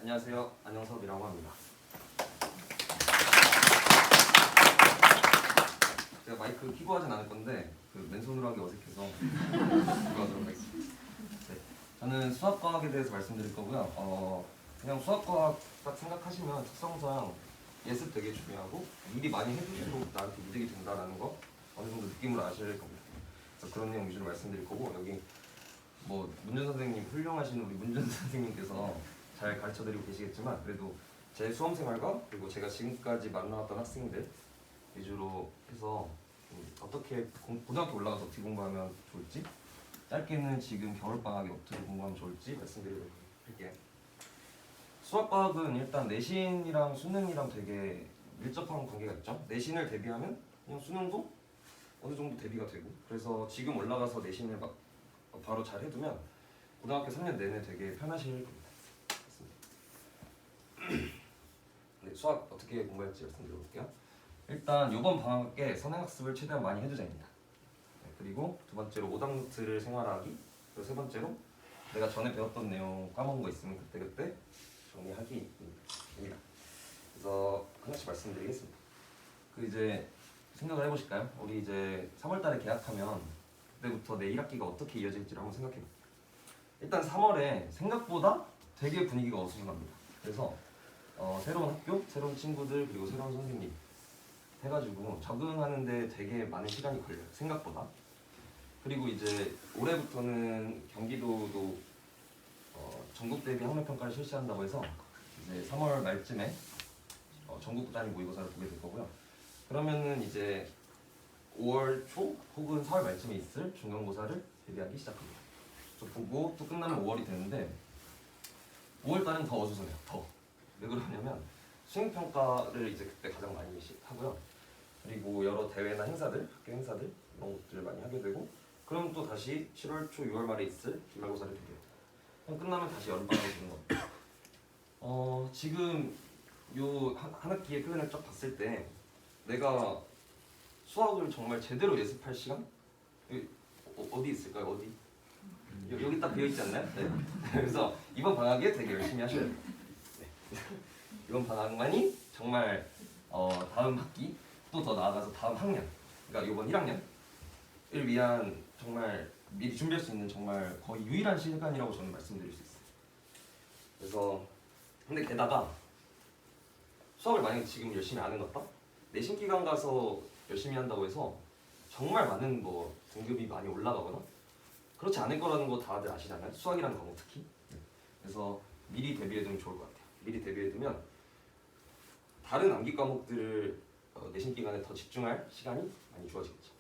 안녕하세요. 안영섭이라고 합니다. 제가 마이크 켜고 하진 않을 건데 맨손으로 하기 어색해서 이거 하도록 하겠습니다. 네, 저는 수학과학에 대해서 말씀드릴 거고요. 그냥 수학과학 딱 생각하시면 특성상 예습 되게 중요하고 미리 많이 해두실수록 나한테 이득이 된다라는 거 어느 정도 느낌으로 아실 겁니다. 그래서 그런 내용 위주로 말씀드릴 거고, 여기 뭐 문준 선생님, 훌륭하신 우리 문준 선생님께서 잘 가르쳐드리고 계시겠지만 그래도 제 수험생활과 그리고 제가 지금까지 만나왔던 학생들 위주로 해서 어떻게 고등학교 올라가서 어떻게 공부하면 좋을지, 짧게는 지금 겨울방학에 어떻게 공부하면 좋을지 말씀드리도록 할게요. 수학과학은 일단 내신이랑 수능이랑 되게 밀접한 관계가 있죠. 내신을 대비하면 그냥 수능도 어느 정도 대비가 되고, 그래서 지금 올라가서 내신을 막 바로 잘 해두면 고등학교 3년 내내 되게 편하실 겁니다. 네, 수학 어떻게 공부할지 말씀드려볼게요. 일단 이번 방학에 선행학습을 최대한 많이 해두자입니다. 네, 그리고 두 번째로 오답노트를 생활하기, 그리고 세 번째로 내가 전에 배웠던 내용 까먹은 거 있으면 그때그때 정리하기입니다. 그래서 하나씩 말씀드리겠습니다. 이제 생각을 해보실까요? 우리 이제 3월달에 개학하면 그때부터 내 1학기가 어떻게 이어질지를 한번 생각해볼게요. 일단 3월에 생각보다 되게 분위기가 어수선합니다. 그래서 새로운 학교, 새로운 친구들, 그리고 새로운 선생님 해가지고 적응하는데 되게 많은 시간이 걸려요, 생각보다. 그리고 이제 올해부터는 경기도도 전국 대비 학력평가를 실시한다고 해서 이제 3월 말쯤에 전국 단위 모의고사를 보게 될 거고요. 그러면은 이제 5월 초 혹은 4월 말쯤에 있을 중간고사를 대비하기 시작합니다. 보고 또 끝나면 5월이 되는데 5월 달은 더 어수선해요. 왜 그러냐면 수행평가를 이제 그때 가장 많이 하고요. 그리고 여러 대회나 행사들, 학교 행사들 이런 것들을 많이 하게 되고, 그럼 또 다시 7월 초 6월 말에 있을 기말고사를 대비해요. 그럼 끝나면 다시 여름방학이 되는 겁니다. 지금 요 한 학기의 플랜을 쫙 봤을 때 내가 수학을 정말 제대로 예습할 시간? 어디 있을까요? 어디? 여기 딱 비어있지 않나요? 네. 그래서 이번 방학에 되게 열심히 하셔야 돼요. 네. 이번 방학만이 정말 다음 학기 또 더 나아가서 다음 학년, 그러니까 이번 1학년을 위한 정말 미리 준비할 수 있는 정말 거의 유일한 시간이라고 저는 말씀드릴 수 있어요. 그래서 근데 게다가 수학을 만약에 지금 열심히 안 해놨다? 내신 기간 가서 열심히 한다고 해서 정말 많은 뭐 등급이 많이 올라가거나 그렇지 않을 거라는 거 다들 아시잖아요. 수학이라는 과목 특히. 그래서 미리 대비해두면 좋을 것 같아요. 미리 대비해두면 다른 암기 과목들을 내신 기간에 더 집중할 시간이 많이 주어지겠죠.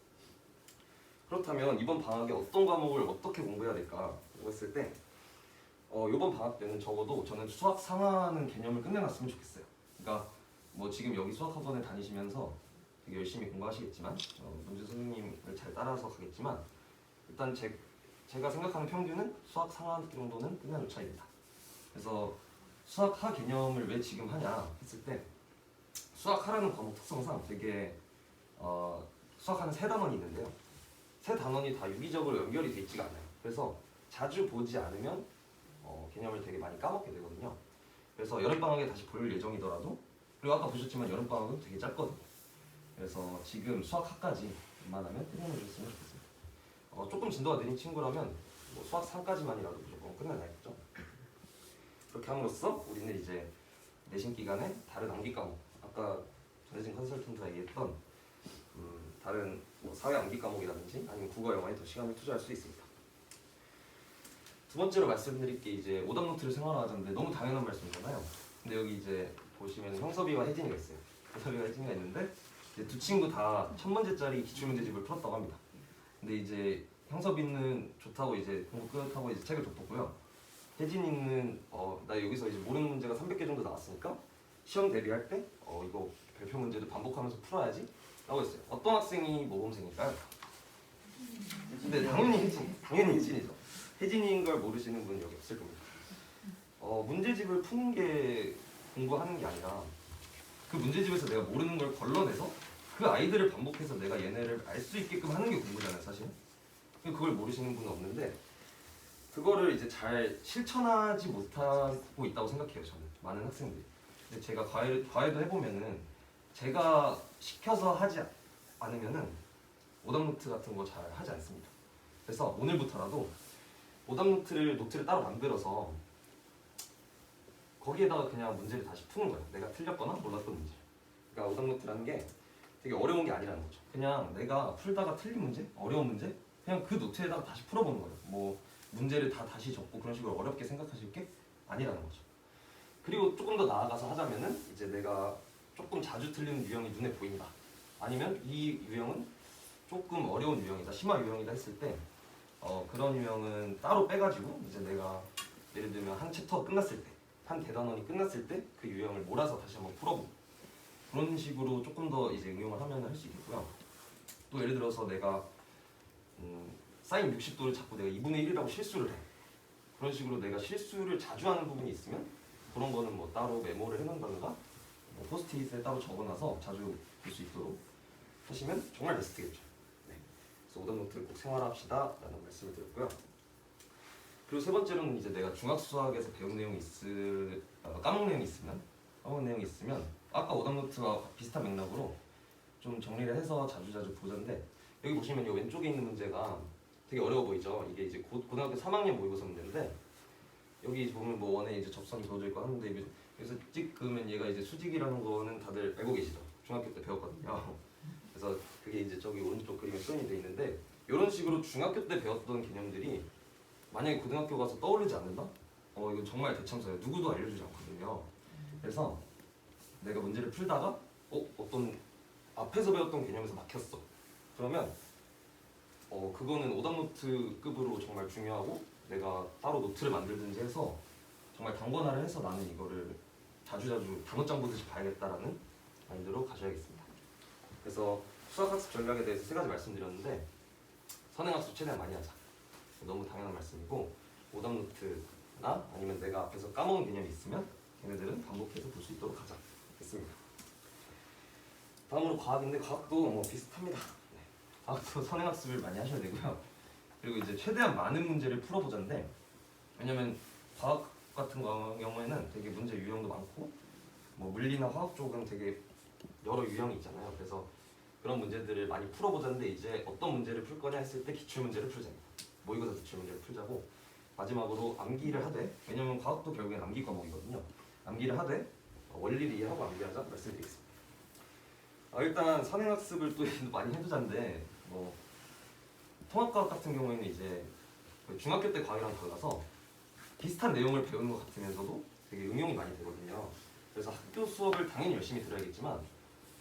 그렇다면 이번 방학에 어떤 과목을 어떻게 공부해야 될까 했을 때 이번 방학 때는 적어도 저는 수학 상하는 개념을 끝내놨으면 좋겠어요. 그러니까 뭐 지금 여기 수학학원에 다니시면서 되게 열심히 공부하시겠지만 문준 선생님을 잘 따라서 가겠지만 일단 제가 생각하는 평균은 수학 상하 정도는 끝내놓자입니다. 그래서 수학 하 개념을 왜 지금 하냐 했을 때 수학하라는 과목 특성상 되게 수학하는 세 단원이 있는데요. 세 단원이 다 유기적으로 연결이 돼 있지가 않아요. 그래서 자주 보지 않으면 개념을 되게 많이 까먹게 되거든요. 그래서 여름방학에 다시 볼 예정이더라도, 그리고 아까 보셨지만 여름방학은 되게 짧거든요. 그래서 지금 수학학까지 웬만하면 끝내주셨으면 좋겠습니다. 조금 진도가 느린 친구라면 뭐 수학 3까지만이라도 무조건 끝내놔야겠죠. 그렇게 함으로써 우리는 이제 내신 기간에 다른 암기 과목, 아까 전혜진 컨설턴트가 얘기했던 다른 뭐 사회 암기 과목이라든지 아니면 국어, 영어에 더 시간을 투자할 수 있습니다. 두 번째로 말씀드릴 게 이제 오답노트를 생활화하자는데 너무 당연한 말씀이잖아요. 근데 여기 이제 보시면 형섭이와 혜진이가 있어요. 형섭이와 혜진이가 있는데 이제 두 친구 다 1000문제짜리 기출문제집을 풀었다고 합니다. 근데 이제 형섭이는 좋다고 이제 공부 끝하고 이제 책을 덮었고요. 혜진이는 나 여기서 이제 모르는 문제가 300개 정도 나왔으니까 시험 대비할 때 이거 발표 문제도 반복하면서 풀어야지 라고 했어요. 어떤 학생이 모범생일까요? 근데 당연히 혜진이죠. 혜진이인 걸 모르시는 분은 여기 없을 겁니다. 문제집을 푸는 게 공부하는 게 아니라 그 문제집에서 내가 모르는 걸 걸러내서 그 아이들을 반복해서 내가 얘네를 알 수 있게끔 하는 게 공부잖아요, 사실. 그걸 모르시는 분은 없는데 그거를 이제 잘 실천하지 못하고 있다고 생각해요. 저는 많은 학생들이. 근데 제가 과외도 해보면은 제가 시켜서 하지 않으면은 오답노트 같은 거 잘 하지 않습니다. 그래서 오늘부터라도 노트를 따로 만들어서 거기에다가 그냥 문제를 다시 푸는 거예요. 내가 틀렸거나 몰랐던 문제. 그러니까 오답노트라는 게 되게 어려운 게 아니라는 거죠. 그냥 내가 풀다가 틀린 문제, 어려운 문제, 그냥 그 노트에다가 다시 풀어보는 거예요. 뭐 문제를 다시 적고 그런 식으로 어렵게 생각하실 게 아니라는 거죠. 그리고 조금 더 나아가서 하자면은 이제 내가 조금 자주 틀리는 유형이 눈에 보인다. 아니면 이 유형은 조금 어려운 유형이다, 심화 유형이다 했을 때 그런 유형은 따로 빼가지고 이제 내가 예를 들면 한 챕터 끝났을 때, 한 대단원이 끝났을 때 그 유형을 몰아서 다시 한번 풀어보고 그런 식으로 조금 더 이제 응용을 하면 할 수 있겠고요. 또 예를 들어서 내가 사인 60도를 잡고 내가 2분의 1이라고 실수를 해. 그런 식으로 내가 실수를 자주 하는 부분이 있으면 그런 거는 뭐 따로 메모를 해놓는다든가 뭐 포스트잇에 따로 적어놔서 자주 볼 수 있도록 하시면 정말 베스트겠죠. 네. 그래서 오답노트를 꼭 생활합시다 라는 말씀을 드렸고요. 그리고 세 번째로는 이제 내가 중학 수학에서 배운 내용이 까먹은 내용이 있으면 아까 오답노트와 비슷한 맥락으로 좀 정리를 해서 자주 보자인데, 여기 보시면 이 왼쪽에 있는 문제가 되게 어려워 보이죠. 이게 이제 고등학교 3학년 모의고사 문제인데, 여기 보면 뭐 원에 이제 접선이 그어져 있고 하는데, 그래서 찍 그으면 얘가 이제 수직이라는 거는 다들 알고 계시죠? 중학교 때 배웠거든요. 그래서 그게 이제 저기 오른쪽 그림에 표현이 돼 있는데, 이런 식으로 중학교 때 배웠던 개념들이 만약에 고등학교 가서 떠오르지 않는다? 이건 정말 대참사예요. 누구도 알려주지 않거든요. 그래서 내가 문제를 풀다가 어떤 앞에서 배웠던 개념에서 막혔어. 그러면 그거는 오답노트급으로 정말 중요하고, 내가 따로 노트를 만들든지 해서 정말 단권화를 해서 나는 이거를 자주 단어장 보듯이 봐야겠다라는 마인드로 가셔야겠습니다. 그래서 수학학습 전략에 대해서 세 가지 말씀드렸는데, 선행학습 최대한 많이 하자. 너무 당연한 말씀이고, 오답노트나 아니면 내가 앞에서 까먹은 개념이 있으면 걔네들은 반복해서 볼 수 있도록 하자. 됐습니다. 다음으로 과학인데, 과학도 뭐 비슷합니다. 네. 과학도 선행학습을 많이 하셔야 되고요. 그리고 이제 최대한 많은 문제를 풀어보자인데, 왜냐면 과학 같은 경우에는 되게 문제 유형도 많고, 뭐 물리나 화학 쪽은 되게 여러 유형이 있잖아요. 그래서 그런 문제들을 많이 풀어보자인데, 이제 어떤 문제를 풀 거냐 했을 때 기출문제를 풀자입니다. 모의고사 기출문제를 풀자고, 마지막으로 암기를 하되, 왜냐면 과학도 결국엔 암기 과목이거든요. 암기를 하되 원리를 이해하고 암기하자 말씀드리겠습니다. 일단 선행학습을 또 많이 해두자인데, 뭐 통합과학 같은 경우에는 이제 중학교 때 과학이랑 달라서 비슷한 내용을 배우는 것 같으면서도 되게 응용이 많이 되거든요. 그래서 학교 수업을 당연히 열심히 들어야겠지만,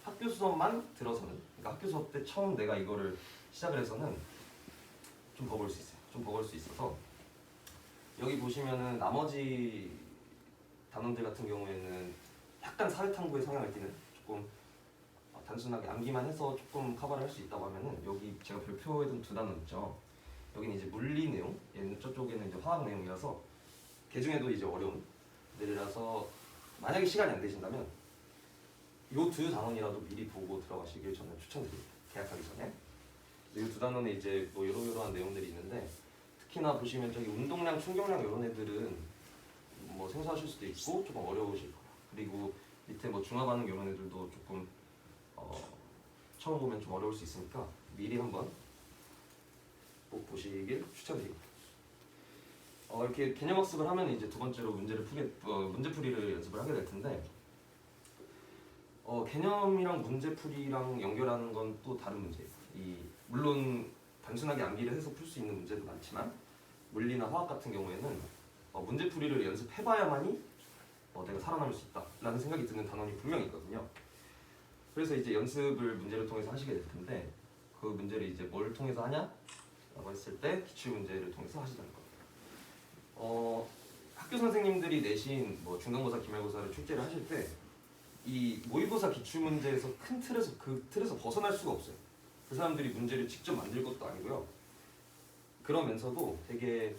학교 수업만 들어서는, 그러니까 학교 수업 때 처음 내가 이거를 시작을 해서는 좀 버거울 수 있어요. 좀 버거울 수 있어서, 여기 보시면은 나머지 단원들 같은 경우에는 약간 사회탐구의 성향을 띠는, 조금 단순하게 암기만 해서 조금 커버를 할 수 있다고 하면은, 여기 제가 별표해둔 두 단원 있죠. 여기는 이제 물리 내용, 얘는 저쪽에는 이제 화학 내용이라서 그 중에도 이제 어려운 애들이라서, 만약에 시간이 안 되신다면 이 두 단원이라도 미리 보고 들어가시길 저는 추천드립니다. 계약하기 전에. 이 두 단원에 이제 뭐 이러한 내용들이 있는데, 특히나 보시면 저기 운동량, 충격량 이런 애들은 뭐 생소하실 수도 있고 조금 어려우실 거예요. 그리고 밑에 뭐 중화 반응 이런 애들도 조금 처음 보면 좀 어려울 수 있으니까 미리 한번 꼭 보시길 추천드립니다. 이렇게 개념학습을 하면 이제 두 번째로 문제풀이를 연습을 하게 될 텐데, 개념이랑 문제풀이랑 연결하는 건 또 다른 문제예요. 물론 단순하게 암기를 해서 풀 수 있는 문제도 많지만, 물리나 화학 같은 경우에는 문제풀이를 연습해봐야만이 내가 살아남을 수 있다라는 생각이 드는 단원이 분명히 있거든요. 그래서 이제 연습을 문제를 통해서 하시게 될 텐데, 그 문제를 이제 뭘 통해서 하냐? 라고 했을 때 기출 문제를 통해서 하시자는 겁니다. 학교 선생님들이 내신 뭐 중간고사, 기말고사를 출제를 하실 때 이 모의고사 기출 문제에서 큰 틀에서 그 틀에서 벗어날 수가 없어요. 그 사람들이 문제를 직접 만들 것도 아니고요. 그러면서도 되게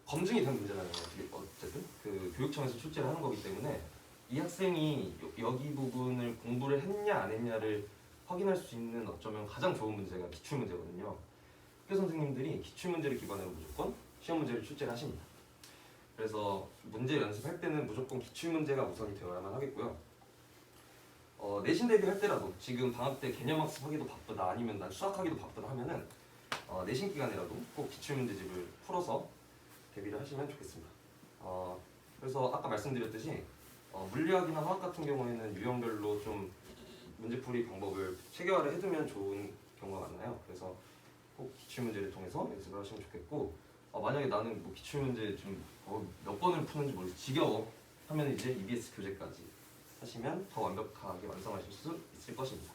검증이 된 문제라는 거예요. 어쨌든 그 교육청에서 출제를 하는 거기 때문에 이 학생이 여기 부분을 공부를 했냐 안 했냐를 확인할 수 있는 어쩌면 가장 좋은 문제가 기출 문제거든요. 학교 선생님들이 기출 문제를 기반으로 무조건 시험 문제를 출제를 하십니다. 그래서 문제 연습할 때는 무조건 기출문제가 우선이 되어야만 하겠고요. 내신 대비할 때라도 지금 방학 때 개념학습하기도 바쁘다 아니면 난 수학하기도 바쁘다 하면은 내신 기간이라도 꼭 기출문제집을 풀어서 대비를 하시면 좋겠습니다. 그래서 아까 말씀드렸듯이 물리학이나 화학 같은 경우에는 유형별로 좀 문제풀이 방법을 체계화를 해두면 좋은 경우가 많나요? 그래서 꼭 기출문제를 통해서 연습을 하시면 좋겠고 만약에 나는 뭐 기출문제 좀 몇 번을 푸는지 모르겠어 지겨워 하면 이제 EBS 교재까지 하시면 더 완벽하게 완성하실 수 있을 것입니다.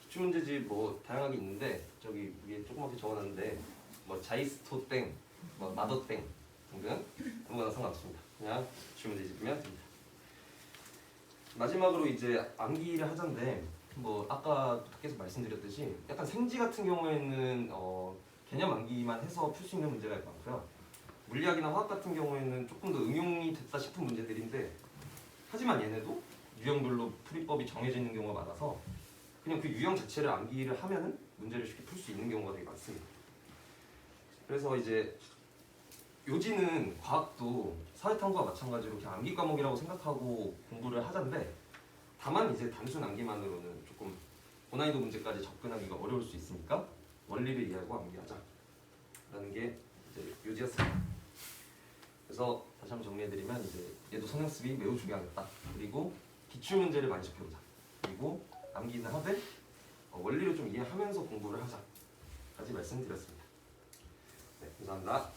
기출문제집 뭐 다양하게 있는데 저기 위에 조그맣게 적어놨는데 뭐 자이스토 땡, 뭐 마더 땡 등등 아무거나 상관없습니다. 그냥 기출문제집이면 됩니다. 마지막으로 이제 암기를 하자인데 뭐 아까 밖에서 말씀드렸듯이 약간 생지 같은 경우에는 개념 암기만 해서 풀 수 있는 문제가 많고요. 물리학이나 화학 같은 경우에는 조금 더 응용이 됐다 싶은 문제들인데 하지만 얘네도 유형별로 풀이법이 정해져 있는 경우가 많아서 그냥 그 유형 자체를 암기를 하면은 문제를 쉽게 풀 수 있는 경우가 되게 많습니다. 그래서 이제 요지는 과학도 사회탐구와 마찬가지로 그냥 암기 과목이라고 생각하고 공부를 하자인데 다만 이제 단순 암기만으로는 조금 고난이도 문제까지 접근하기가 어려울 수 있으니까 원리를 이해하고 암기하자라는 게 이제 요지였습니다. 그래서 다시 한번 정리해드리면 이제 얘도 성형습이 매우 중요하겠다. 그리고 기출문제를 많이 접해보자. 그리고 암기는 하되 원리를 좀 이해하면서 공부를 하자까지 말씀드렸습니다. 네, 감사합니다.